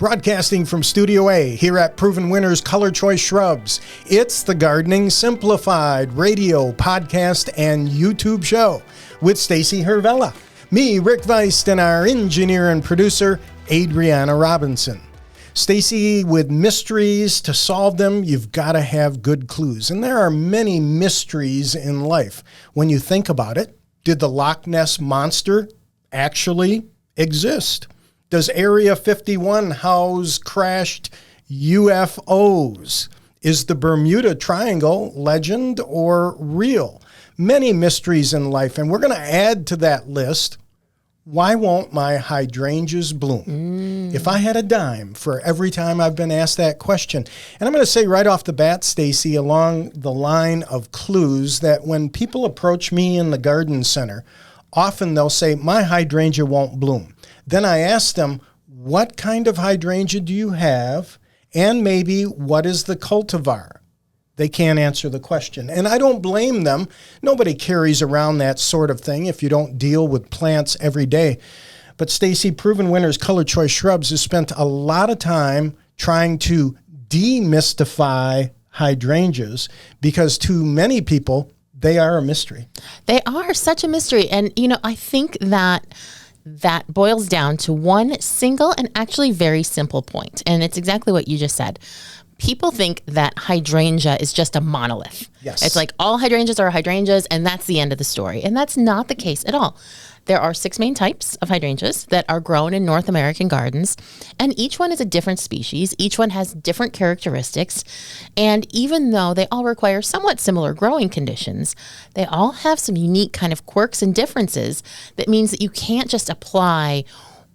Broadcasting from Studio A here at Proven Winners Color Choice Shrubs. It's the Gardening Simplified radio, podcast, and YouTube show with Stacy Hervella, me, Rick Weist, and our engineer and producer, Adriana Robinson. Stacy, with mysteries, to solve them, you've got to have good clues. And there are many mysteries in life. When you think about it, did the Loch Ness Monster actually exist? Does Area 51 house crashed UFOs? Is the Bermuda Triangle legend or real? Many mysteries in life, and we're going to add to that list, why won't my hydrangeas bloom? If I had a dime for every time I've been asked that question. And I'm going to say right off the bat, Stacy, along the line of clues, that when people approach me in the garden center, often they'll say, my hydrangea won't bloom. Then I ask them, what kind of hydrangea do you have? And maybe, what is the cultivar? They can't answer the question. And I don't blame them. Nobody carries around that sort of thing if you don't deal with plants every day. But Stacy, Proven Winners Color Choice Shrubs has spent a lot of time trying to demystify hydrangeas because to many people, they are a mystery. They are such a mystery. And, I think that boils down to one single and actually very simple point. And it's exactly what you just said. People think that hydrangea is just a monolith. Yes. It's like all hydrangeas are hydrangeas, and that's the end of the story. And that's not the case at all. There are 6 main types of hydrangeas that are grown in North American gardens, and each one is a different species. Each one has different characteristics, and even though they all require somewhat similar growing conditions, they all have some unique kind of quirks and differences that means that you can't just apply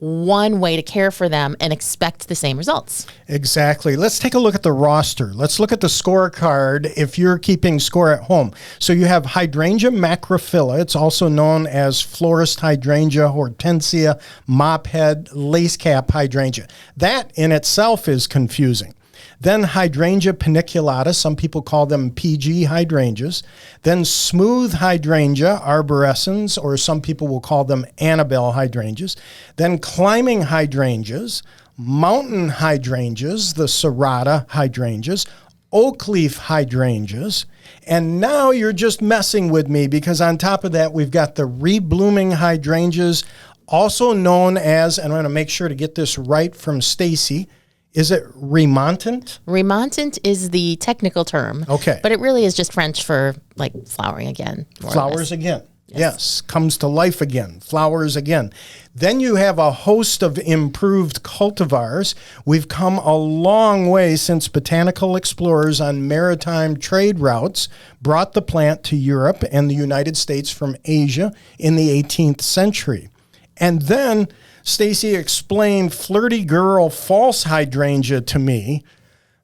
one way to care for them and expect the same results. Exactly. Let's take a look at the roster. Let's look at the scorecard if you're keeping score at home. So you have Hydrangea macrophylla. It's also known as florist hydrangea, hortensia, mophead, lacecap hydrangea. That in itself is confusing. Then Hydrangea paniculata, some people call them PG hydrangeas. Then smooth hydrangea arborescens, or some people will call them Annabelle hydrangeas. Then climbing hydrangeas, mountain hydrangeas, the serrata hydrangeas, oak leaf hydrangeas. And now you're just messing with me because on top of that, we've got the reblooming hydrangeas, also known as, and I'm going to make sure to get this right from Stacy, is it remontant? Remontant is the technical term. Okay. But it really is just French for like flowering again. Flowers again. Yes. Comes to life again. Flowers again. Then you have a host of improved cultivars. We've come a long way since botanical explorers on maritime trade routes brought the plant to Europe and the United States from Asia in the 18th century. And then Stacy explained flirty girl false hydrangea to me.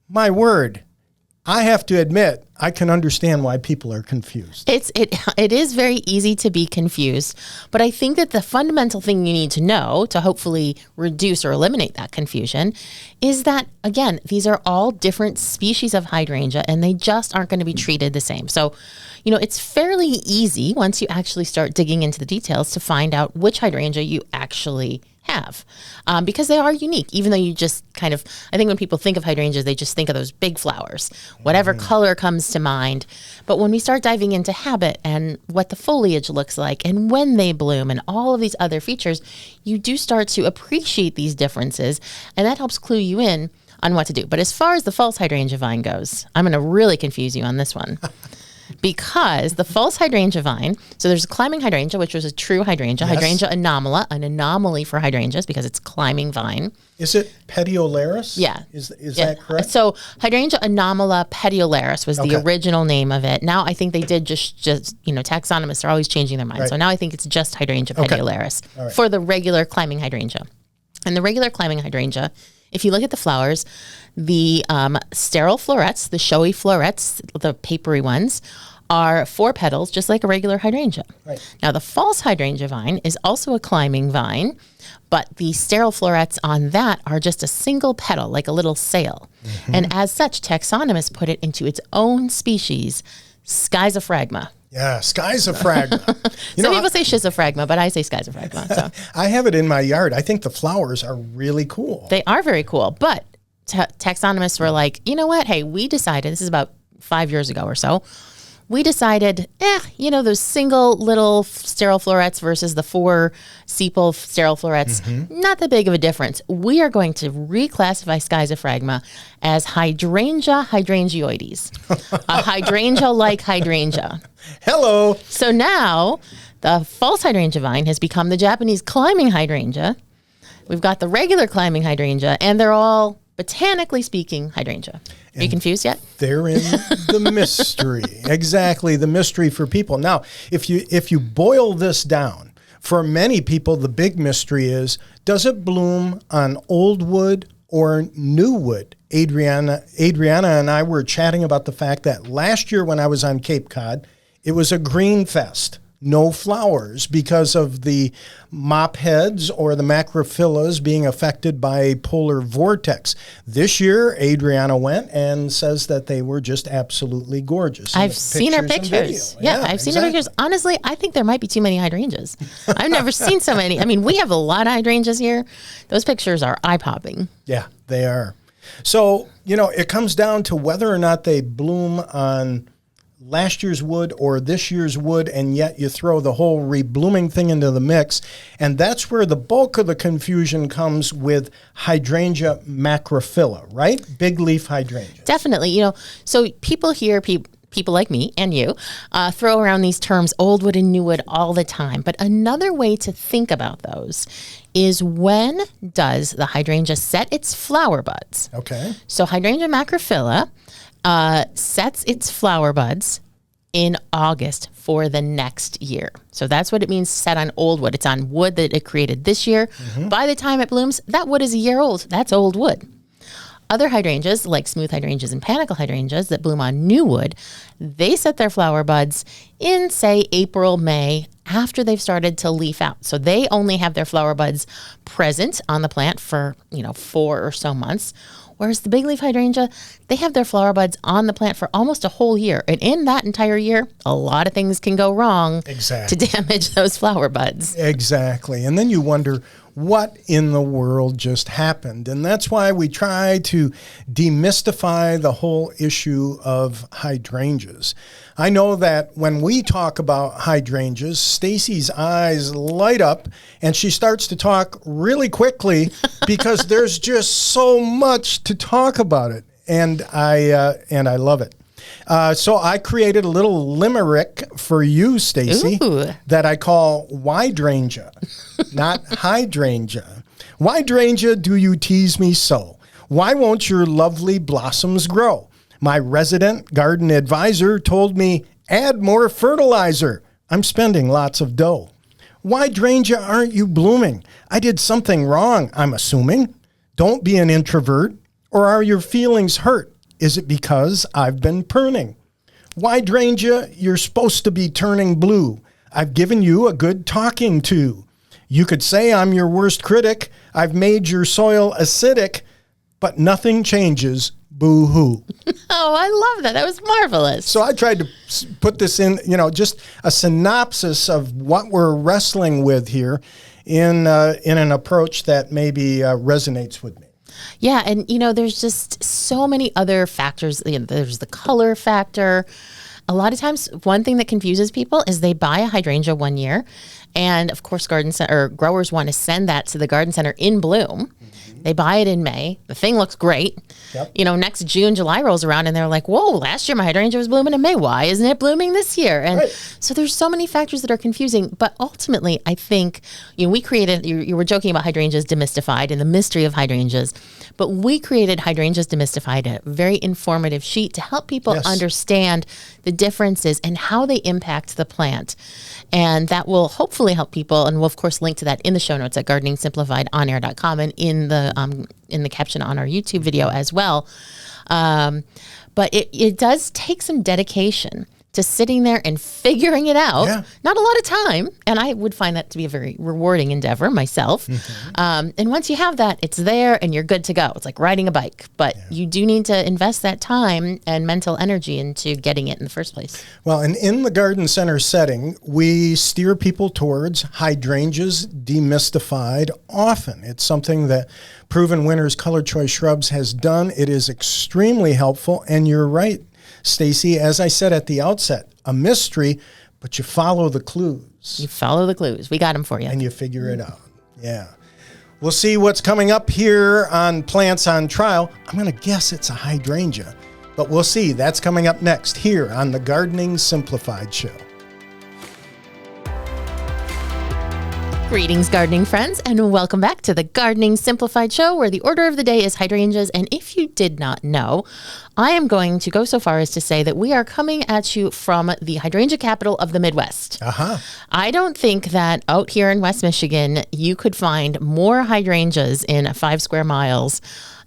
My word, I have to admit, I can understand why people are confused. It is very easy to be confused, but I think that the fundamental thing you need to know to hopefully reduce or eliminate that confusion is that, again, these are all different species of hydrangea and they just aren't going to be treated the same. So, it's fairly easy once you actually start digging into the details to find out which hydrangea you actually have, because they are unique, even though you just kind of, I think when people think of hydrangeas, they just think of those big flowers, whatever color comes to mind. But when we start diving into habit and what the foliage looks like and when they bloom and all of these other features, you do start to appreciate these differences, and that helps clue you in on what to do. But as far as the false hydrangea vine goes, I'm going to really confuse you on this one. Because the false hydrangea vine, so there's a climbing hydrangea, which was a true hydrangea, yes. Hydrangea anomala, an anomaly for hydrangeas because it's climbing vine. Is it petiolaris? Yeah. Is that correct? So Hydrangea anomala petiolaris was the original name of it. Now I think they did just taxonomists are always changing their minds. Right. So now I think it's just Hydrangea petiolaris for the regular climbing hydrangea. And the regular climbing hydrangea, if you look at the flowers, the sterile florets, the showy florets, the papery ones, are 4 petals, just like a regular hydrangea. Right. Now, the false hydrangea vine is also a climbing vine, but the sterile florets on that are just a single petal, like a little sail. Mm-hmm. And as such, taxonomists put it into its own species, schizophragma. Yeah, schizophragma. Some people say schizophragma, but I say schizophragma. So. I have it in my yard. I think the flowers are really cool. They are very cool, but taxonomists were like, you know what? Hey, we decided, this is about 5 years ago or so, we decided, those single little sterile florets versus the 4 sepal sterile florets, not that big of a difference. We are going to reclassify schizophragma as hydrangioides, a hydrangea-like hydrangea. Hello. So now the false hydrangea vine has become the Japanese climbing hydrangea. We've got the regular climbing hydrangea, and they're all, botanically speaking, hydrangea. Are you confused yet? Therein the mystery. Exactly, the mystery for people. Now, if you boil this down, for many people, the big mystery is, does it bloom on old wood or new wood? Adriana and I were chatting about the fact that last year when I was on Cape Cod, it was a green fest. No flowers because of the mop heads or the macrophylla being affected by a polar vortex. This year, Adriana went and says that they were just absolutely gorgeous. I've seen her pictures. Yeah, I've seen her pictures. Honestly, I think there might be too many hydrangeas. I've never seen so many. I mean, we have a lot of hydrangeas here. Those pictures are eye-popping. Yeah, they are. So, it comes down to whether or not they bloom on last year's wood or this year's wood, and yet you throw the whole reblooming thing into the mix. And that's where the bulk of the confusion comes with Hydrangea macrophylla, right? Big leaf hydrangea. Definitely. So people hear people like me and you throw around these terms, old wood and new wood, all the time. But another way to think about those is, when does the hydrangea set its flower buds? Okay. So Hydrangea macrophylla sets its flower buds in August for the next year. So that's what it means, set on old wood. It's on wood that it created this year. By the time it blooms, that wood is a year old. That's old wood. Other hydrangeas, like smooth hydrangeas and panicle hydrangeas that bloom on new wood, they set their flower buds in, say, April, May, after they've started to leaf out. So they only have their flower buds present on the plant for, 4 or so months. Whereas the big leaf hydrangea, they have their flower buds on the plant for almost a whole year. And in that entire year, a lot of things can go wrong to damage those flower buds. Exactly. And then you wonder, what in the world just happened? And that's why we try to demystify the whole issue of hydrangeas. I know that when we talk about hydrangeas, Stacy's eyes light up and she starts to talk really quickly because there's just so much to talk about it. And I love it. So I created a little limerick for you, Stacy, that I call Hydrangea, not hydrangea. Hydrangea, do you tease me so? Why won't your lovely blossoms grow? My resident garden advisor told me, add more fertilizer. I'm spending lots of dough. Hydrangea, aren't you blooming? I did something wrong, I'm assuming. Don't be an introvert, or are your feelings hurt? Is it because I've been pruning? Hydrangea, you're supposed to be turning blue. I've given you a good talking to. You could say I'm your worst critic. I've made your soil acidic, but nothing changes. Boo-hoo. Oh, I love that. That was marvelous. So I tried to put this in, just a synopsis of what we're wrestling with here in an approach that maybe resonates with me. Yeah, and there's just so many other factors. There's the color factor. A lot of times, one thing that confuses people is they buy a hydrangea one year, and of course, growers want to send that to the garden center in bloom. They buy it in May. The thing looks great. Yep. Next June, July rolls around and they're like, whoa, last year my hydrangea was blooming in May. Why isn't it blooming this year? And so there's so many factors that are confusing. But ultimately, I think, we created, you were joking about Hydrangeas Demystified and the mystery of hydrangeas. But we created Hydrangeas Demystified, a very informative sheet to help people understand the differences and how they impact the plant. And that will hopefully help people. And we'll, of course, link to that in the show notes at gardeningsimplifiedonair.com and in the caption on our YouTube video as well. But it does take some dedication to sitting there and figuring it out. Yeah. Not a lot of time. And I would find that to be a very rewarding endeavor myself. And once you have that, it's there and you're good to go. It's like riding a bike. But you do need to invest that time and mental energy into getting it in the first place. Well, and in the garden center setting, we steer people towards hydrangeas demystified often. It's something that Proven Winners Color Choice Shrubs has done. It is extremely helpful. And you're right, Stacy, as I said at the outset, a mystery, but you follow the clues. You follow the clues. We got them for you. And you figure it out. Yeah. We'll see what's coming up here on Plants on Trial. I'm going to guess it's a hydrangea, but we'll see. That's coming up next here on the Gardening Simplified Show. Greetings, gardening friends, and welcome back to the Gardening Simplified Show, where the order of the day is hydrangeas. And if you did not know, I am going to go so far as to say that we are coming at you from the hydrangea capital of the Midwest. I don't think that out here in West Michigan, you could find more hydrangeas in 5 square miles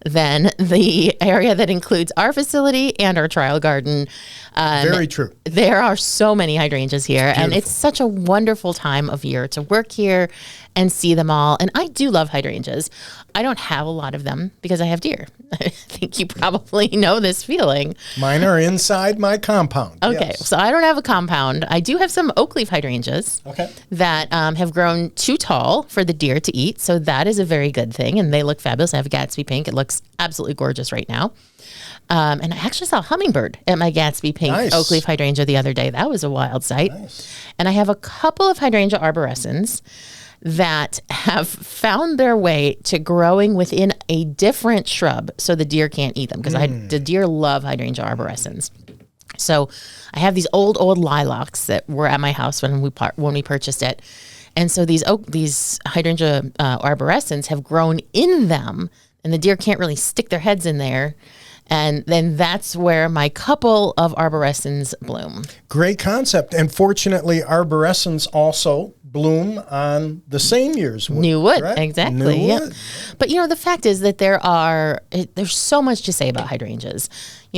than the area that includes our facility and our trial garden. Very true. There are so many hydrangeas here, and it's such a wonderful time of year to work here and see them all. And I do love hydrangeas. I don't have a lot of them because I have deer. I think you probably know this feeling. Mine are inside my compound. Okay, yes. So I don't have a compound. I do have some oak leaf hydrangeas that have grown too tall for the deer to eat. So that is a very good thing, and they look fabulous. I have a Gatsby pink. It looks absolutely gorgeous right now. And I actually saw a hummingbird at my Gatsby pink oak leaf hydrangea the other day. That was a wild sight. And I have a couple of hydrangea arborescens that have found their way to growing within a different shrub so the deer can't eat them, because the deer love hydrangea arborescens. So I have these old lilacs that were at my house when we purchased it. And so these hydrangea arborescens have grown in them, and the deer can't really stick their heads in there. And then that's where my couple of arborescens bloom. Great concept. And fortunately, arborescens also bloom on the same year's wood. New wood, correct? Exactly. New wood. But, the fact is that there's so much to say about hydrangeas.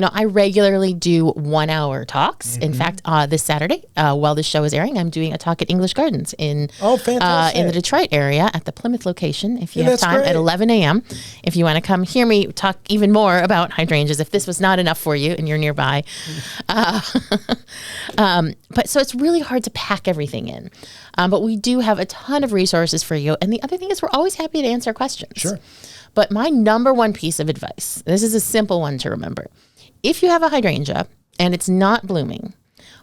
I regularly do 1-hour talks. In fact, this Saturday, while this show is airing, I'm doing a talk at English Gardens in the Detroit area at the Plymouth location. If you have time, at 11 a.m. If you want to come hear me talk even more about hydrangeas, if this was not enough for you and you're nearby. But so it's really hard to pack everything in. But we do have a ton of resources for you. And the other thing is we're always happy to answer questions. Sure. But my number one piece of advice, this is a simple one to remember. If you have a hydrangea and it's not blooming,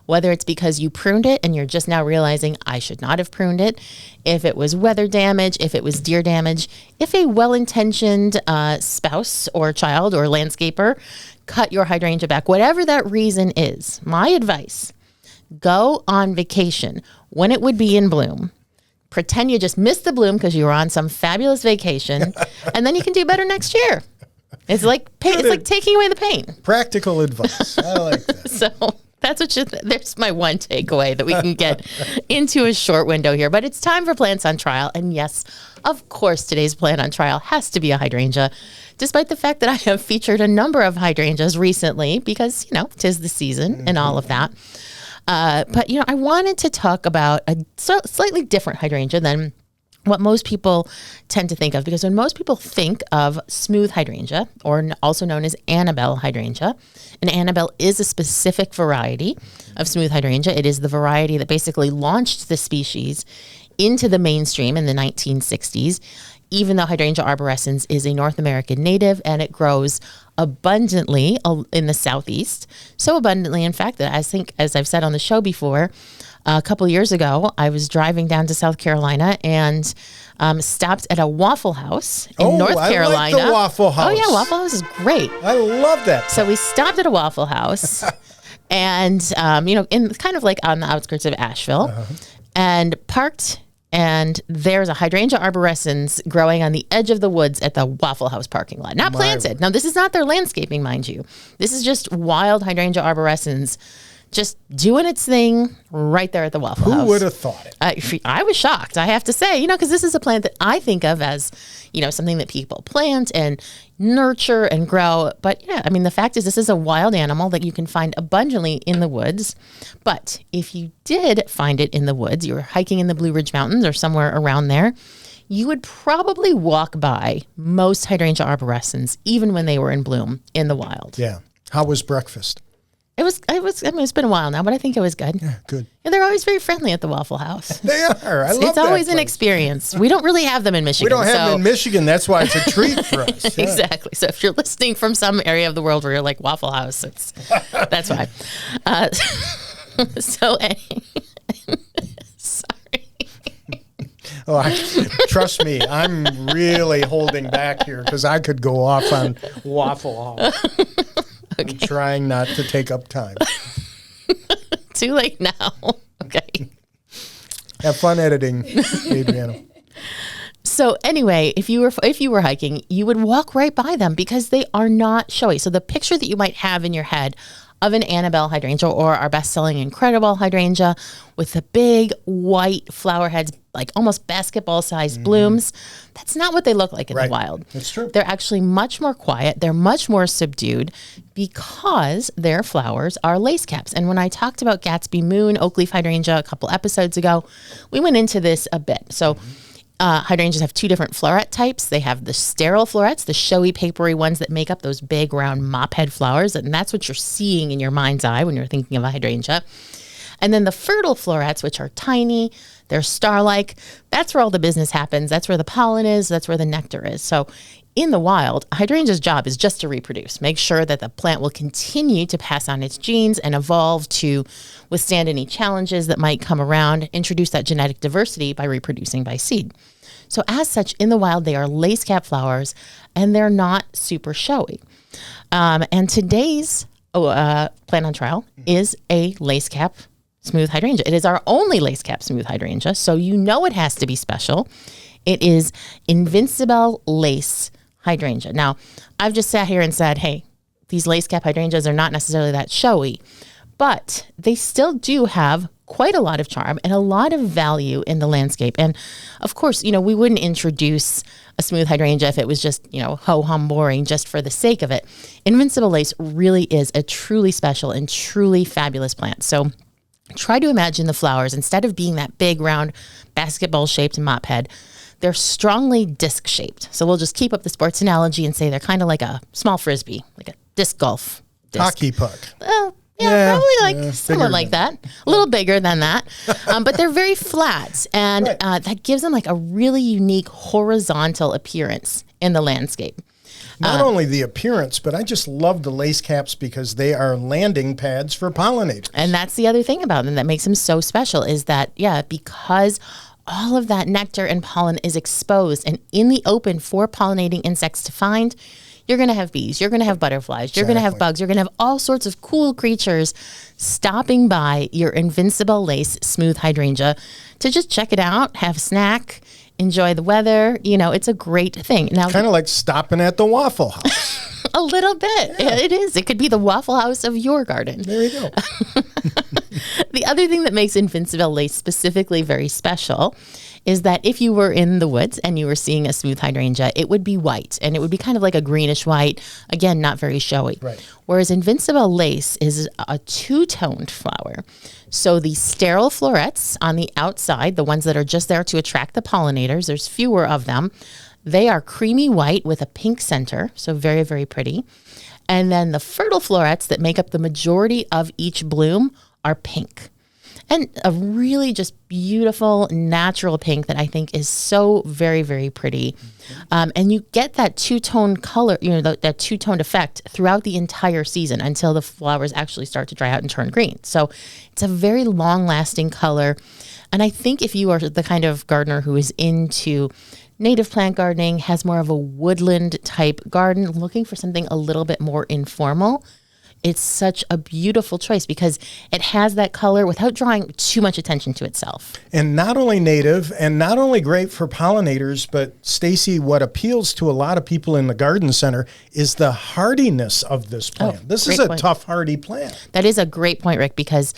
whether it's because you pruned it and you're just now realizing I should not have pruned it, if it was weather damage, if it was deer damage, if a well-intentioned spouse or child or landscaper cut your hydrangea back, whatever that reason is, my advice, go on vacation when it would be in bloom. Pretend you just missed the bloom because you were on some fabulous vacation, and then you can do better next year. It's like it's like taking away the pain. Practical advice. I like that. So that's there's my one takeaway that we can get into a short window here. But it's time for Plants on Trial. And yes, of course, today's plant on trial has to be a hydrangea, despite the fact that I have featured a number of hydrangeas recently because, 'tis the season and all of that. But I wanted to talk about a slightly different hydrangea than what most people tend to think of, because when most people think of smooth hydrangea, or also known as Annabelle hydrangea, and Annabelle is a specific variety of smooth hydrangea. It is the variety that basically launched the species into the mainstream in the 1960s, even though Hydrangea arborescens is a North American native and it grows abundantly in the Southeast. So abundantly, in fact, that I think, as I've said on the show before, a couple years ago, I was driving down to South Carolina and stopped at a Waffle House in North Carolina. I like the Waffle House. Oh, yeah, Waffle House is great. I love that. So we stopped at a Waffle House and, in kind of like on the outskirts of Asheville, and parked. And there's a Hydrangea arborescens growing on the edge of the woods at the Waffle House parking lot. Not planted. Now, this is not their landscaping, mind you. This is just wild Hydrangea arborescens just doing its thing right there at the Waffle House. Who would have thought it? I was shocked, I have to say, because this is a plant that I think of as, something that people plant and nurture and grow. But yeah, I mean, the fact is this is a wild animal that you can find abundantly in the woods. But if you did find it in the woods, you were hiking in the Blue Ridge Mountains or somewhere around there, you would probably walk by most hydrangea arborescens, even when they were in bloom in the wild. Yeah. How was breakfast? It's been a while now, but I think it was good. Yeah, good. And they're always very friendly at the Waffle House. They are. I love It's always that an place. experience. We don't really have them in Michigan. We don't have them in Michigan. That's why it's a treat for us. Yeah. Exactly. So if you're listening from some area of the world where you're like Waffle House, that's why. Sorry. Trust me, I'm really holding back here because I could go off on Waffle House. Okay. I'm trying not to take up time. Too late now. Okay. Have fun editing, Adriana. So anyway, if you were hiking, you would walk right by them because they are not showy. So the picture that you might have in your head of an Annabelle hydrangea or our best-selling Incredible hydrangea with the big white flower heads, like almost basketball-sized blooms, that's not what they look like in the wild. That's true. They're actually much more quiet. They're much more subdued because their flowers are lace caps. And when I talked about Gatsby Moon, oak-leaf hydrangea a couple episodes ago, we went into this a bit. So hydrangeas have two different floret types. They have the sterile florets, the showy, papery ones that make up those big, round mop head flowers. And that's what you're seeing in your mind's eye when you're thinking of a hydrangea. And then the fertile florets, which are tiny, they're star-like. That's where all the business happens. That's where the pollen is. That's where the nectar is. So in the wild, a hydrangea's job is just to reproduce. Make sure that the plant will continue to pass on its genes and evolve to withstand any challenges that might come around, introduce that genetic diversity by reproducing by seed. So as such, in the wild, they are lace cap flowers, and they're not super showy. And today's plant on trial is a lace cap smooth hydrangea. It is our only lace cap smooth hydrangea, so it has to be special. It is Invincibelle lace hydrangea. Now, I've just sat here and said, hey, these lace cap hydrangeas are not necessarily that showy, but they still do have quite a lot of charm and a lot of value in the landscape. And of course, we wouldn't introduce a smooth hydrangea if it was just, ho-hum boring just for the sake of it. Invincibelle lace really is a truly special and truly fabulous plant. So try to imagine the flowers, instead of being that big, round, basketball-shaped mop head, they're strongly disc-shaped. So we'll just keep up the sports analogy and say they're kind of like a small frisbee, like a disc golf disc. Hockey puck. Well, probably somewhat like that. A little bigger than that. But they're very flat, and that gives them like a really unique horizontal appearance in the landscape. Not only the appearance, but I just love the lace caps because they are landing pads for pollinators. And that's the other thing about them that makes them so special is that, because all of that nectar and pollen is exposed and in the open for pollinating insects to find, you're going to have bees, you're going to have butterflies, you're going to have bugs, you're going to have all sorts of cool creatures stopping by your Invincibelle lace smooth hydrangea to just check it out, have a snack, enjoy the weather. It's a great thing. Now, kind of like stopping at the Waffle House. A little bit. Yeah. It is. It could be the Waffle House of your garden. There you go. The other thing that makes Invincibelle lace specifically very special is that if you were in the woods and you were seeing a smooth hydrangea, it would be white, and it would be kind of like a greenish white, again, not very showy. Right. Whereas Invincibelle lace is a two-toned flower. So the sterile florets on the outside, the ones that are just there to attract the pollinators, there's fewer of them. They are creamy white with a pink center, so very, very pretty. And then the fertile florets that make up the majority of each bloom are pink. And a really just beautiful natural pink that I think is so very, very pretty. And you get that two-tone color, that two-toned effect throughout the entire season until the flowers actually start to dry out and turn green. So it's a very long-lasting color. And I think if you are the kind of gardener who is into native plant gardening, has more of a woodland type garden, looking for something a little bit more informal, it's such a beautiful choice because it has that color without drawing too much attention to itself. And not only native and not only great for pollinators, but Stacy, what appeals to a lot of people in the garden center is the hardiness of this plant. This is a tough, hardy plant. That is a great point, Rick, because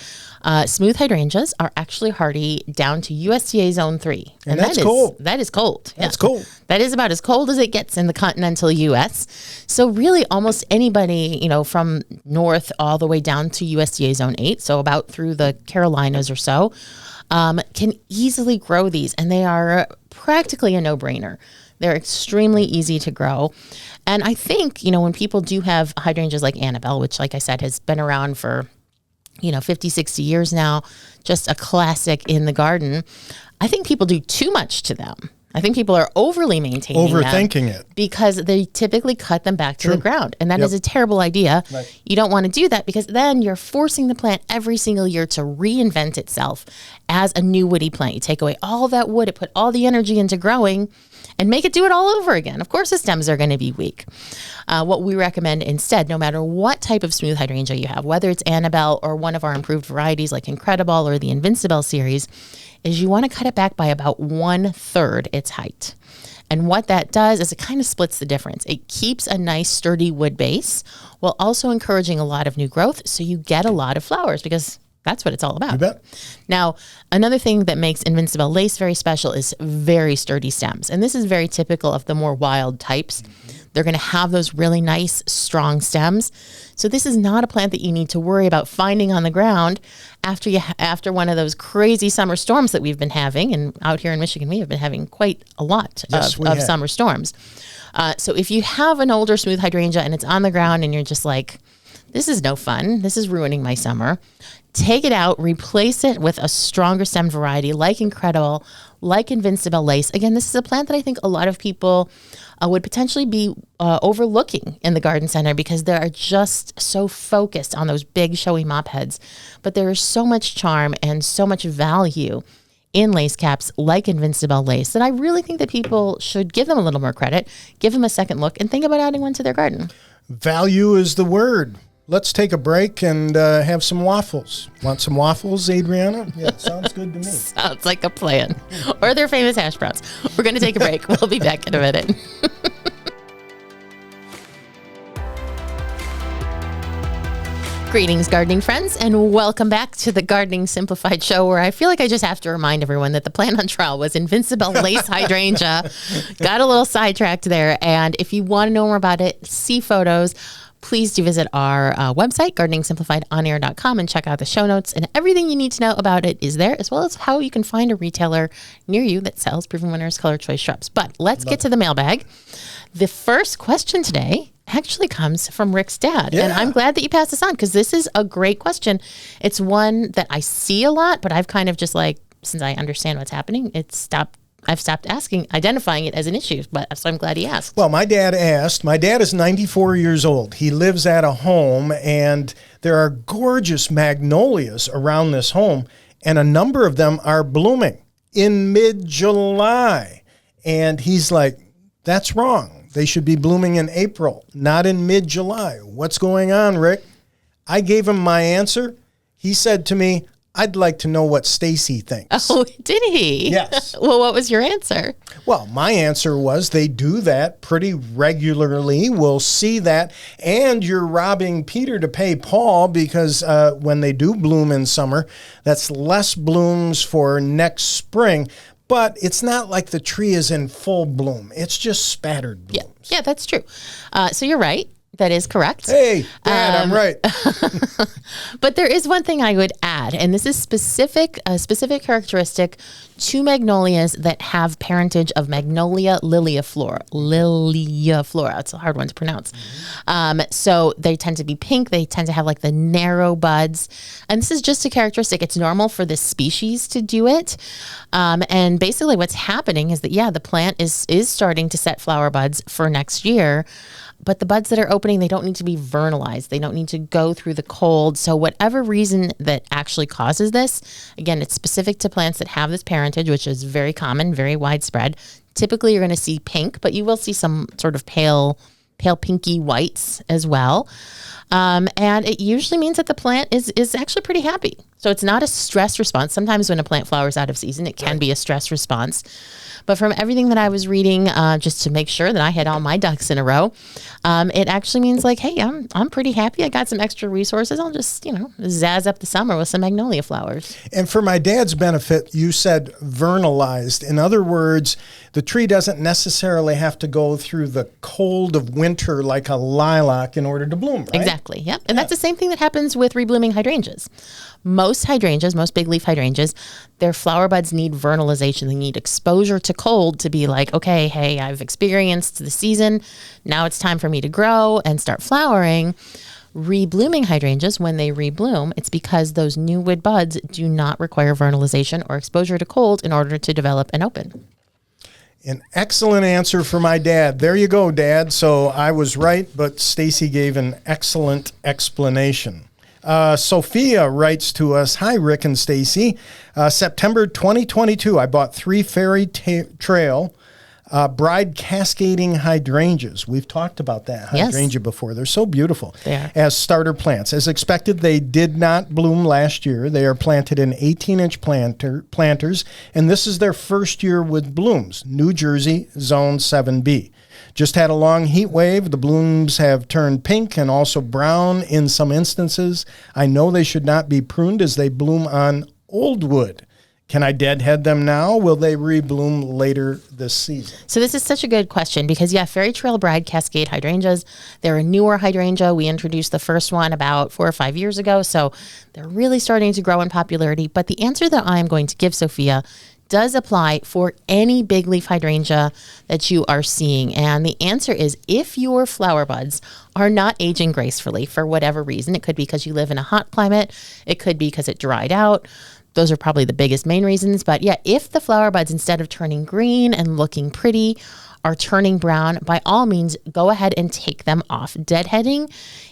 smooth hydrangeas are actually hardy down to USDA Zone 3. And that's cold. That is cold. That's cold. That is about as cold as it gets in the continental U.S. So really almost anybody, from north all the way down to USDA Zone 8, so about through the Carolinas or so, can easily grow these. And they are practically a no-brainer. They're extremely easy to grow. And I think, when people do have hydrangeas like Annabelle, which, like I said, has been around for 50, 60 years now, just a classic in the garden. I think people do too much to them. I think people are overly maintaining overthinking it because they typically cut them back to the ground. And that is a terrible idea. Right. You don't want to do that because then you're forcing the plant every single year to reinvent itself as a new woody plant. You take away all that wood, it put all the energy into growing and make it do it all over again. Of course, the stems are going to be weak. What we recommend instead, no matter what type of smooth hydrangea you have, whether it's Annabelle or one of our improved varieties like Invincibelle or the Invincibelle series, is you want to cut it back by about 1/3 its height. And what that does is it kind of splits the difference. It keeps a nice sturdy wood base while also encouraging a lot of new growth, so you get a lot of flowers because that's what it's all about. You bet. Now, another thing that makes Invincibelle lace very special is very sturdy stems. And this is very typical of the more wild types. They're going to have those really nice, strong stems. So this is not a plant that you need to worry about finding on the ground after one of those crazy summer storms that we've been having. And out here in Michigan, we have been having quite a lot of summer storms. So if you have an older smooth hydrangea and it's on the ground and you're just like, this is no fun, this is ruining my summer, take it out, replace it with a stronger stemmed variety like Invincibelle, like Invincibelle lace. Again, this is a plant that I think a lot of people would potentially be overlooking in the garden center because they are just so focused on those big showy mop heads. But there is so much charm and so much value in lace caps like Invincibelle lace that I really think that people should give them a little more credit, give them a second look, and think about adding one to their garden. Value is the word. Let's take a break and have some waffles. Want some waffles, Adriana? Yeah, sounds good to me. Sounds like a plan. Or their famous hash browns. We're going to take a break. We'll be back in a minute. Greetings, gardening friends, and welcome back to the Gardening Simplified Show, where I feel like I just have to remind everyone that the plant on trial was Invincibelle lace hydrangea. Got a little sidetracked there, and if you want to know more about it, see photos, please do visit our website, gardeningsimplifiedonair.com, and check out the show notes, and everything you need to know about it is there, as well as how you can find a retailer near you that sells Proven Winners Color Choice shrubs. But let's get to the mailbag. The first question today actually comes from Rick's dad. Yeah. And I'm glad that you passed this on because this is a great question. It's one that I see a lot, but I've kind of just since I understand what's happening, I've stopped identifying it as an issue, so I'm glad he asked. Well, my dad asked. My dad is 94 years old. He lives at a home, and there are gorgeous magnolias around this home, and a number of them are blooming in mid-July. And he's like, that's wrong. They should be blooming in April, not in mid-July. What's going on, Rick? I gave him my answer. He said to me, I'd like to know what Stacy thinks. Oh, did he? Yes. Well, what was your answer? Well, my answer was they do that pretty regularly. We'll see that. And you're robbing Peter to pay Paul because when they do bloom in summer, that's less blooms for next spring. But it's not like the tree is in full bloom. It's just spattered blooms. Yeah, that's true. So you're right. That is correct. Hey, Dad, I'm right. But there is one thing I would add, and this is a specific characteristic to magnolias that have parentage of Magnolia lileiflora. Lileiflora. It's a hard one to pronounce. So they tend to be pink. They tend to have the narrow buds. And this is just a characteristic. It's normal for this species to do it. And basically what's happening is that, the plant is starting to set flower buds for next year. But the buds that are opening, they don't need to be vernalized. They don't need to go through the cold. So whatever reason that actually causes this, again, it's specific to plants that have this parentage, which is very common, very widespread. Typically, you're going to see pink, but you will see some sort of pale pale pinky whites as well. And it usually means that the plant is actually pretty happy. So it's not a stress response. Sometimes when a plant flowers out of season, it can be a stress response. But from everything that I was reading, just to make sure that I had all my ducks in a row, it actually means like, hey, I'm pretty happy. I got some extra resources. I'll just, zazz up the summer with some magnolia flowers. And for my dad's benefit, you said vernalized. In other words, the tree doesn't necessarily have to go through the cold of winter like a lilac in order to bloom, right? Exactly. Yep. And that's the same thing that happens with reblooming hydrangeas. Most hydrangeas, most big leaf hydrangeas, their flower buds need vernalization. They need exposure to cold to be like, okay, hey, I've experienced the season. Now it's time for me to grow and start flowering. Reblooming hydrangeas, when they rebloom, it's because those new wood buds do not require vernalization or exposure to cold in order to develop and open. An excellent answer for my dad. There you go, Dad. So I was right, but Stacy gave an excellent explanation. Sophia writes to us, hi, Rick and Stacy. September 2022, I bought 3 Fairy Trail bride cascading hydrangeas. We've talked about that hydrangea before. They're so beautiful. They are. As starter plants. As expected, they did not bloom last year. They are planted in 18-inch planters, and this is their first year with blooms. New Jersey, Zone 7B. Just had a long heat wave. The blooms have turned pink and also brown in some instances. I know they should not be pruned as they bloom on old wood. Can I deadhead them now? Will they rebloom later this season? So this is such a good question because, Fairy Trail Bride Cascade hydrangeas, they're a newer hydrangea. We introduced the first one about 4 or 5 years ago, so they're really starting to grow in popularity. But the answer that I'm going to give, Sophia, does apply for any big leaf hydrangea that you are seeing. And the answer is if your flower buds are not aging gracefully for whatever reason, it could be because you live in a hot climate, it could be because it dried out. Those are probably the biggest main reasons. But if the flower buds, instead of turning green and looking pretty, are turning brown, by all means, go ahead and take them off. Deadheading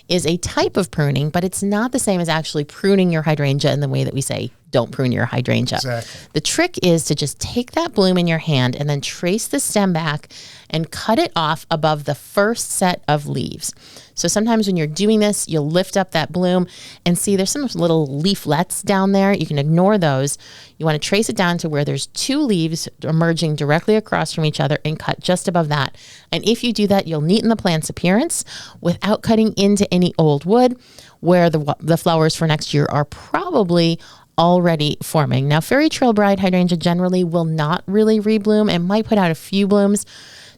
is a type of pruning, but it's not the same as actually pruning your hydrangea in the way that we say, don't prune your hydrangea. Exactly. The trick is to just take that bloom in your hand and then trace the stem back and cut it off above the first set of leaves. So sometimes when you're doing this, you'll lift up that bloom and see there's some little leaflets down there. You can ignore those. You want to trace it down to where there's 2 leaves emerging directly across from each other and cut just above that. And if you do that, you'll neaten the plant's appearance without cutting into any old wood where the flowers for next year are probably already forming. Now, Fairy Trail Bride hydrangea generally will not really rebloom and might put out a few blooms,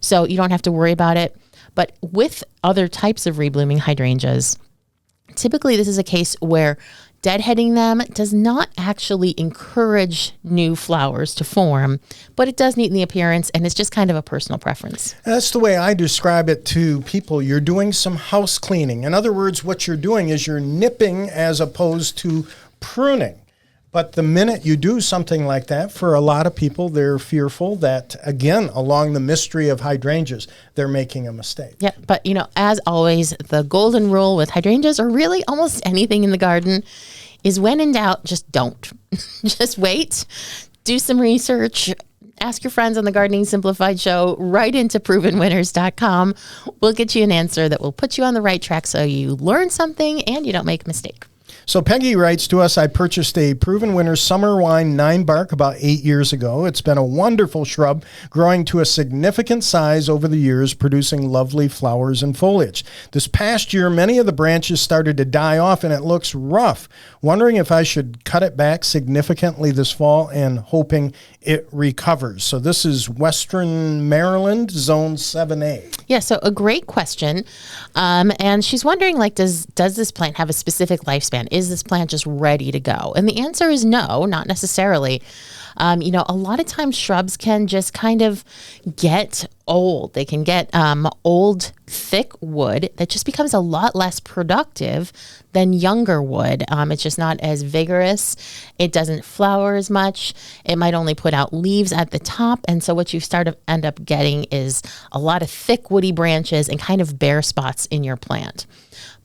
so you don't have to worry about it. But with other types of reblooming hydrangeas, typically this is a case where deadheading them does not actually encourage new flowers to form, but it does neaten the appearance, and it's just kind of a personal preference. That's the way I describe it to people. You're doing some house cleaning. In other words, what you're doing is you're nipping as opposed to pruning. But the minute you do something like that, for a lot of people, they're fearful that, again, along the mystery of hydrangeas, they're making a mistake. Yeah, but as always, the golden rule with hydrangeas, or really almost anything in the garden, is when in doubt, just don't. Just wait, do some research, ask your friends on the Gardening Simplified Show, write into provenwinners.com. We'll get you an answer that will put you on the right track so you learn something and you don't make a mistake. So Peggy writes to us, I purchased a Proven Winner Summer Wine 9-bark about 8 years ago. It's been a wonderful shrub, growing to a significant size over the years, producing lovely flowers and foliage. This past year, many of the branches started to die off and it looks rough. Wondering if I should cut it back significantly this fall and hoping it recovers. So this is Western Maryland, Zone 7A. Yeah, so a great question. And she's wondering, does this plant have a specific lifespan? Is this plant just ready to go? And the answer is no, not necessarily. A lot of times shrubs can just kind of get old. They can get old, thick wood that just becomes a lot less productive than younger wood. It's just not as vigorous. It doesn't flower as much. It might only put out leaves at the top. And so what you end up getting is a lot of thick woody branches and kind of bare spots in your plant.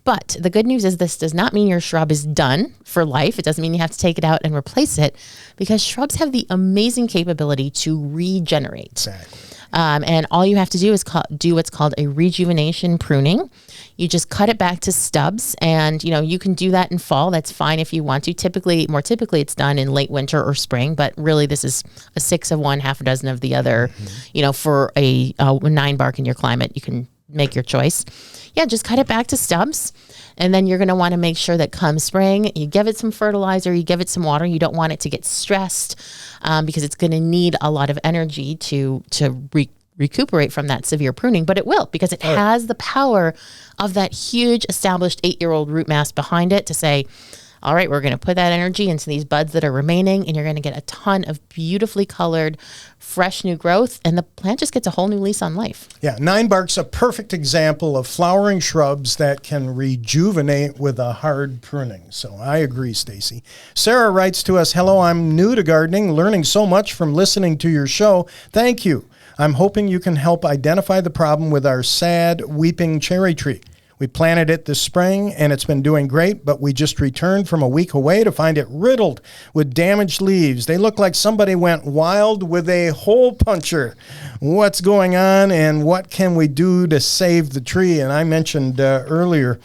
But the good news is this does not mean your shrub is done for life. It doesn't mean you have to take it out and replace it, because shrubs have the amazing capability to regenerate. Exactly. And all you have to do is do what's called a rejuvenation pruning. You just cut it back to stubs, and you can do that in fall. That's fine if you want to. More typically, it's done in late winter or spring. But really, this is a 6 of one, half a dozen of the other. For a 9-bark in your climate, you can make your choice. Yeah, just cut it back to stubs. And then you're going to want to make sure that come spring, you give it some fertilizer, you give it some water. You don't want it to get stressed because it's going to need a lot of energy to recuperate from that severe pruning. But it will, because it has the power of that huge established 8-year-old root mass behind it to say, all right, we're going to put that energy into these buds that are remaining, and you're going to get a ton of beautifully colored, fresh new growth, and the plant just gets a whole new lease on life. Yeah, 9-bark's a perfect example of flowering shrubs that can rejuvenate with a hard pruning. So I agree, Stacy. Sarah writes to us, hello, I'm new to gardening, learning so much from listening to your show. Thank you. I'm hoping you can help identify the problem with our sad, weeping cherry tree. We planted it this spring, and it's been doing great, but we just returned from a week away to find it riddled with damaged leaves. They look like somebody went wild with a hole puncher. What's going on, and what can we do to save the tree? And I mentioned earlier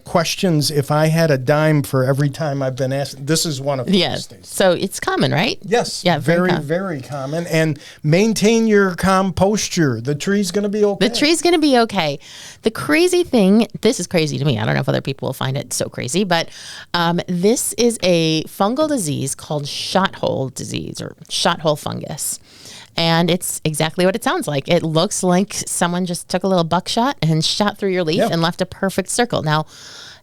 questions if I had a dime for every time I've been asked. This is one of them. Yes. So it's common, right? Yes. Yeah. Very common. And maintain your composture. The tree's going to be okay. The tree's going to be okay. The crazy thing, this is crazy to me. I don't know if other people will find it so crazy, but this is a fungal disease called shot hole disease or shot hole fungus. And it's exactly what it sounds like. It looks like someone just took a little buckshot and shot through your leaf and left a perfect circle. Now,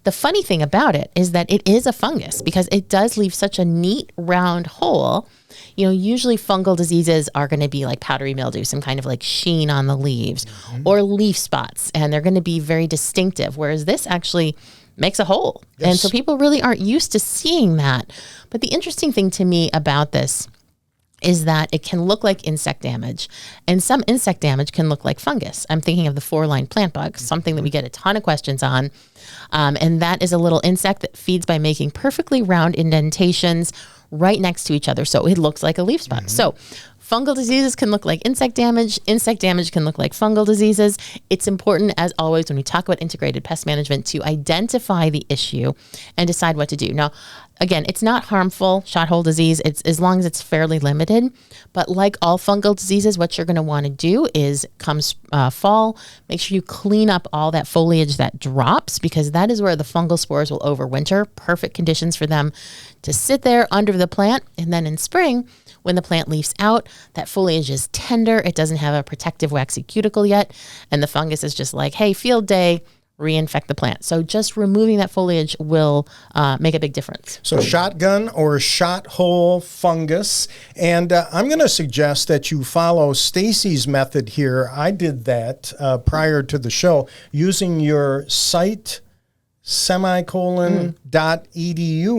the funny thing about it is that it is a fungus because it does leave such a neat round hole. Usually fungal diseases are going to be like powdery mildew, some kind of like sheen on the leaves or leaf spots, and they're going to be very distinctive, whereas this actually makes a hole. Yes. And so people really aren't used to seeing that. But the interesting thing to me about this is that it can look like insect damage, and some insect damage can look like fungus. I'm thinking of the 4-line plant bug, something that we get a ton of questions on. And that is a little insect that feeds by making perfectly round indentations right next to each other. So it looks like a leaf spot. So fungal diseases can look like insect damage. Insect damage can look like fungal diseases. It's important, as always, when we talk about integrated pest management, to identify the issue and decide what to do. Now, again, it's not harmful, shot hole disease, it's as long as it's fairly limited. But like all fungal diseases, what you're going to want to do is come fall, make sure you clean up all that foliage that drops, because that is where the fungal spores will overwinter. Perfect conditions for them to sit there under the plant. And then in spring, when the plant leaves out, that foliage is tender. It doesn't have a protective waxy cuticle yet. And the fungus is just like, hey, field day, reinfect the plant. So just removing that foliage will make a big difference. So shotgun or shot hole fungus. And I'm going to suggest that you follow Stacy's method here. I did that prior to the show using your site /edu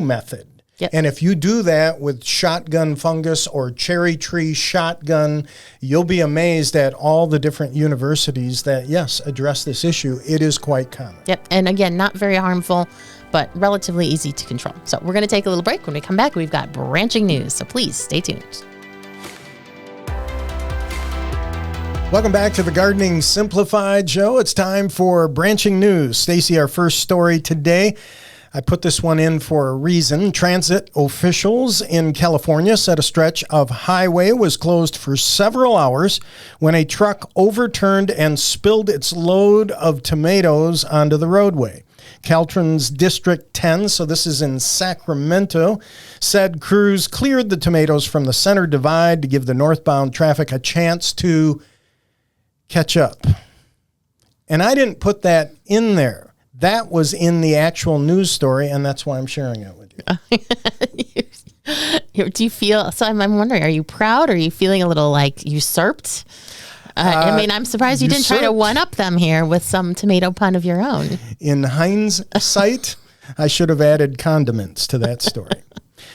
method. Yep. And if you do that with shotgun fungus or cherry tree shotgun, you'll be amazed at all the different universities that, yes, address this issue. It is quite common. Yep. And again, not very harmful, but relatively easy to control. So we're going to take a little break. When we come back, we've got branching news. So please stay tuned. Welcome back to the Gardening Simplified Show. It's time for branching news. Stacy, our first story today. I put this one in for a reason. Transit officials in California said a stretch of highway was closed for several hours when a truck overturned and spilled its load of tomatoes onto the roadway. Caltrans District 10, so this is in Sacramento, said crews cleared the tomatoes from the center divide to give the northbound traffic a chance to catch up. And I didn't put that in there. That was in the actual news story, and that's why I'm sharing it with you. Do you feel, so I'm wondering, are you proud? Or are you feeling a little like usurped? I mean, I'm surprised you didn't try to one-up them here with some tomato pun of your own. In hindsight, I should have added condiments to that story.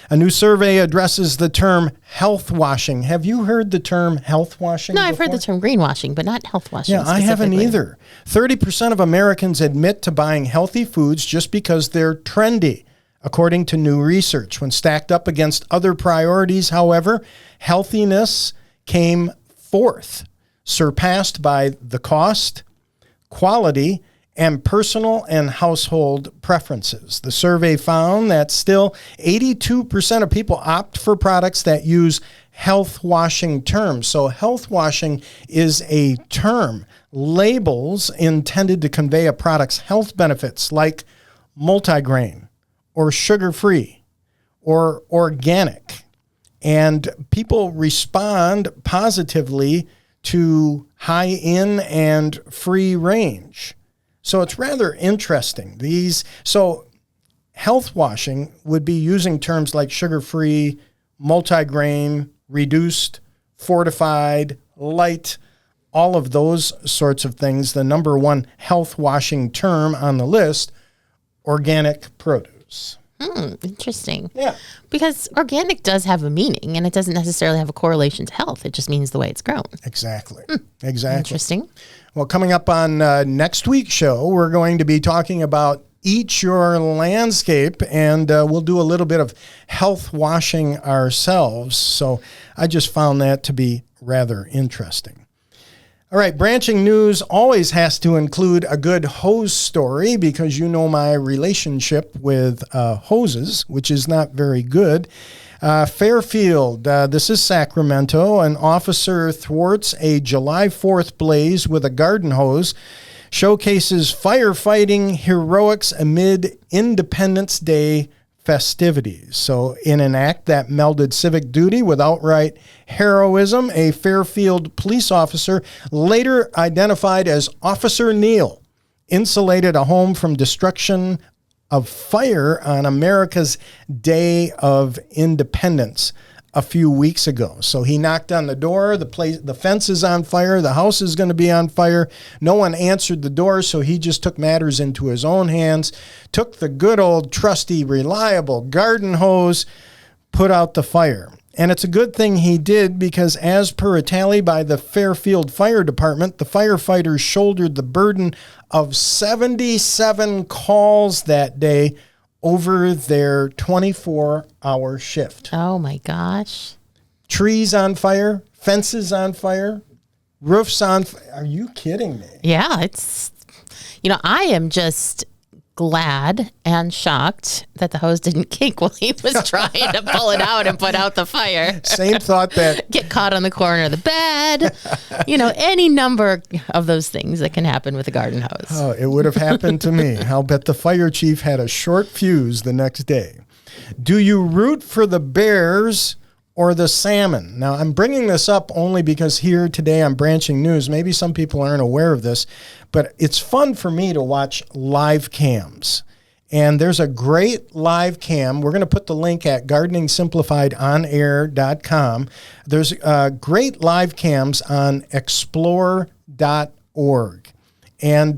A new survey addresses the term health washing. Have you heard the term health washing No, I've before? heard the term greenwashing, but not health washing. Yeah, I haven't either. 30% of Americans admit to buying healthy foods just because they're trendy, according to new research. When stacked up against other priorities, however, healthiness came fourth, surpassed by the cost, quality, and personal and household preferences. The survey found that still 82% of people opt for products that use health washing terms. So health washing is a term, labels intended to convey a product's health benefits like multigrain or sugar-free or organic. And people respond positively to high in and free range. So it's rather interesting. So health washing would be using terms like sugar-free, multigrain, reduced, fortified, light, all of those sorts of things. The number one health washing term on the list, organic produce. Interesting. Yeah. Because organic does have a meaning, and it doesn't necessarily have a correlation to health. It just means the way it's grown. Exactly. Exactly. Interesting. Well, coming up on next week's show, we're going to be talking about Eat Your Landscape, and we'll do a little bit of health washing ourselves. So I just found that to be rather interesting. All right, branching news always has to include a good hose story because you know my relationship with hoses, which is not very good. Fairfield, this is Sacramento. An officer thwarts a July 4th blaze with a garden hose, showcases firefighting heroics amid Independence Day festivities. So in an act that melded civic duty with outright heroism, a Fairfield police officer, later identified as Officer Neal, insulated a home from destruction of fire on America's Day of Independence a few weeks ago. So he knocked on the door, the fence is on fire, the house is going to be on fire. No one answered the door, so he just took matters into his own hands, took the good old trusty, reliable garden hose, put out the fire. And it's a good thing he did because as per a tally by the Fairfield Fire Department, the firefighters shouldered the burden of 77 calls that day over their 24-hour shift. Oh, my gosh. Trees on fire, fences on fire, roofs on fire. Are you kidding me? Yeah, I am just glad and shocked that the hose didn't kink while he was trying to pull it out and put out the fire. Same thought that... Get caught on the corner of the bed. Any number of those things that can happen with a garden hose. Oh, it would have happened to me. I'll bet the fire chief had a short fuse the next day. Do you root for the Bears or the salmon? Now, I'm bringing this up only because here today on Branching News, maybe some people aren't aware of this, but it's fun for me to watch live cams. And there's a great live cam. We're going to put the link at gardeningsimplifiedonair.com. There's great live cams on explore.org. And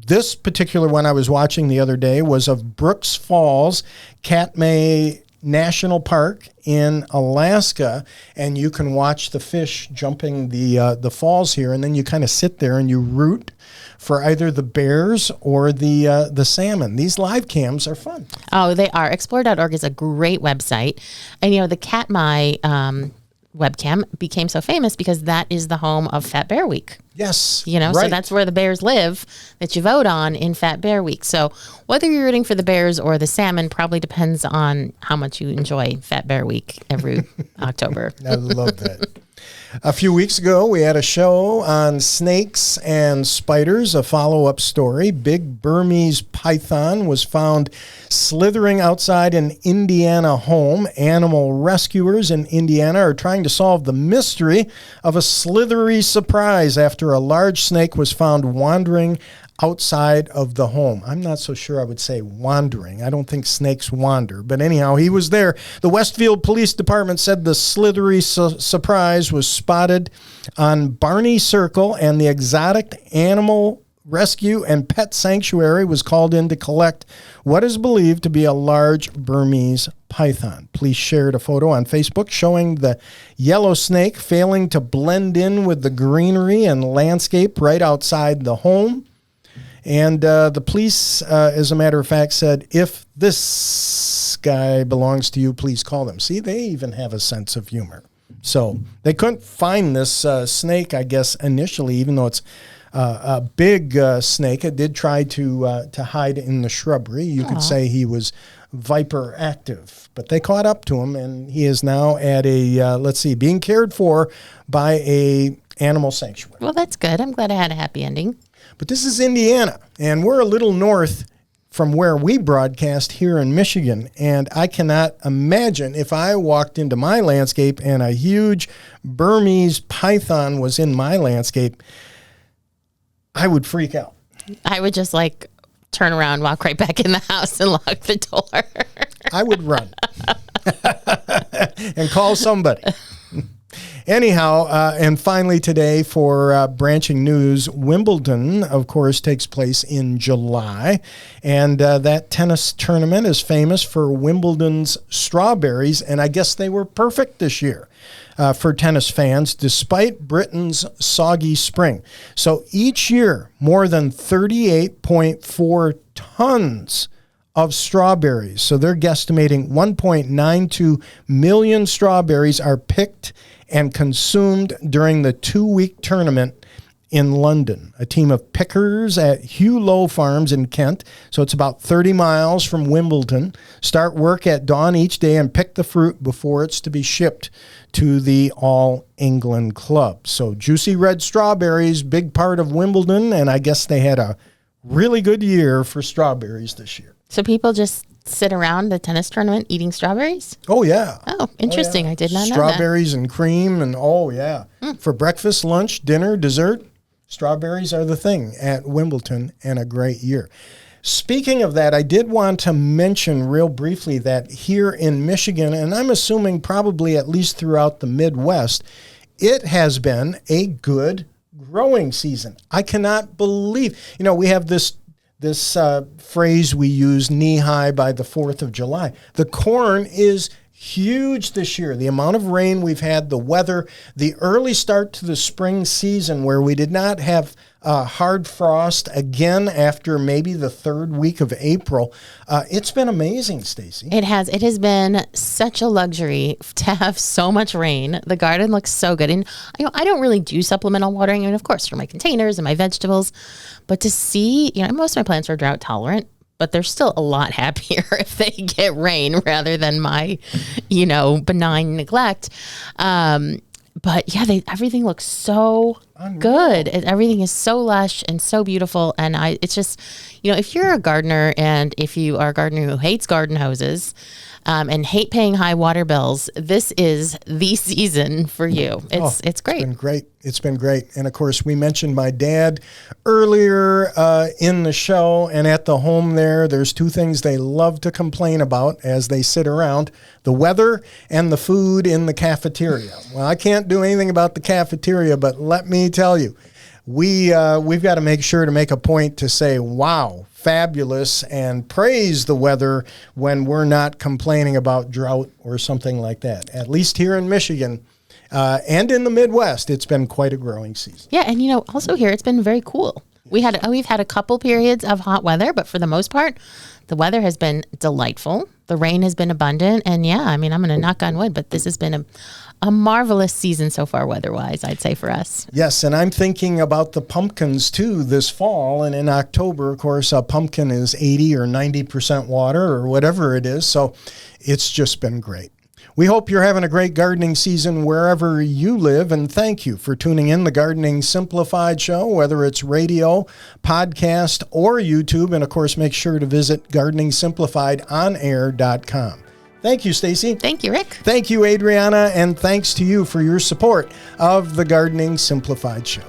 this particular one I was watching the other day was of Brooks Falls, Katmai National Park in Alaska, and you can watch the fish jumping the falls here, and then you kind of sit there and you root for either the bears or the salmon. These live cams are fun. Oh, they are. Explore.org is a great website. And, the Katmai webcam became so famous because that is the home of Fat Bear Week. Yes. Right. So that's where the bears live that you vote on in Fat Bear Week. So whether you're rooting for the bears or the salmon probably depends on how much you enjoy Fat Bear Week every October. I love that. A few weeks ago, we had a show on snakes and spiders, a follow-up story. Big Burmese python was found slithering outside an Indiana home. Animal rescuers in Indiana are trying to solve the mystery of a slithery surprise after a large snake was found wandering outside of the home. I'm not so sure I would say wandering. I don't think snakes wander. But anyhow, he was there. The Westfield Police Department said the slithery surprise was spotted on Barney Circle, and the Exotic Animal Rescue and Pet Sanctuary was called in to collect what is believed to be a large Burmese python. Police shared a photo on Facebook showing the yellow snake failing to blend in with the greenery and landscape right outside the home. And the police, as a matter of fact, said, if this guy belongs to you, please call them. See, they even have a sense of humor. So they couldn't find this snake, I guess, initially, even though it's a big snake. It did try to hide in the shrubbery. You could say he was viper active, but they caught up to him, and he is now at a, being cared for by a animal sanctuary. Well, that's good. I'm glad I had a happy ending. But this is Indiana, and we're a little north from where we broadcast here in Michigan, and I cannot imagine if I walked into my landscape and a huge Burmese python was in my landscape, I would freak out. I would just turn around, walk right back in the house and lock the door. I would run and call somebody. Anyhow, and finally today for branching news, Wimbledon, of course, takes place in July. And that tennis tournament is famous for Wimbledon's strawberries. And I guess they were perfect this year for tennis fans, despite Britain's soggy spring. So each year, more than 38.4 tons of strawberries. So they're guesstimating 1.92 million strawberries are picked and consumed during the 2-week tournament in London. A team of pickers at Hugh Low Farms in Kent, so it's about 30 miles from Wimbledon, start work at dawn each day and pick the fruit before it's to be shipped to the All England Club. So juicy red strawberries, big part of Wimbledon, and I guess they had a really good year for strawberries this year. So people just sit around the tennis tournament eating strawberries? Oh, yeah. Oh, interesting. Oh, yeah. I did not know Strawberries and cream and, oh, yeah. For breakfast, lunch, dinner, dessert, strawberries are the thing at Wimbledon, and a great year. Speaking of that, I did want to mention real briefly that here in Michigan, and I'm assuming probably at least throughout the Midwest, it has been a good growing season. I cannot believe, we have this phrase we use, knee-high by the 4th of July. The corn is huge this year. The amount of rain we've had, the weather, the early start to the spring season where we did not have hard frost again after maybe the 3rd week of April. It's been amazing, Stacy. It has. It has been such a luxury to have so much rain. The garden looks so good. And I don't really do supplemental watering. I mean, of course, for my containers and my vegetables. But to see, most of my plants are drought tolerant, but they're still a lot happier if they get rain rather than my, benign neglect. But yeah, everything looks so good. Everything is so lush and so beautiful. And it's just, if you're a gardener and if you are a gardener who hates garden hoses and hate paying high water bills, this is the season for you. It's great. It's been great. And of course, we mentioned my dad earlier in the show, and at the home there's 2 things they love to complain about as they sit around: the weather and the food in the cafeteria. Well, I can't do anything about the cafeteria, but let me tell you, we've got to make sure to make a point to say, wow, fabulous, and praise the weather when we're not complaining about drought or something like that. At least here in Michigan and in the Midwest, it's been quite a growing season. Yeah, and also here it's been very cool. We've had a couple periods of hot weather, but for the most part, the weather has been delightful. The rain has been abundant, and I'm going to knock on wood, but this has been a marvelous season so far weather-wise, I'd say, for us. Yes, and I'm thinking about the pumpkins, too, this fall. And in October, of course, a pumpkin is 80 or 90% water or whatever it is. So it's just been great. We hope you're having a great gardening season wherever you live, and thank you for tuning in the Gardening Simplified Show, whether it's radio, podcast, or YouTube. And, of course, make sure to visit gardeningsimplifiedonair.com. Thank you, Stacy. Thank you, Rick. Thank you, Adriana, and thanks to you for your support of the Gardening Simplified Show.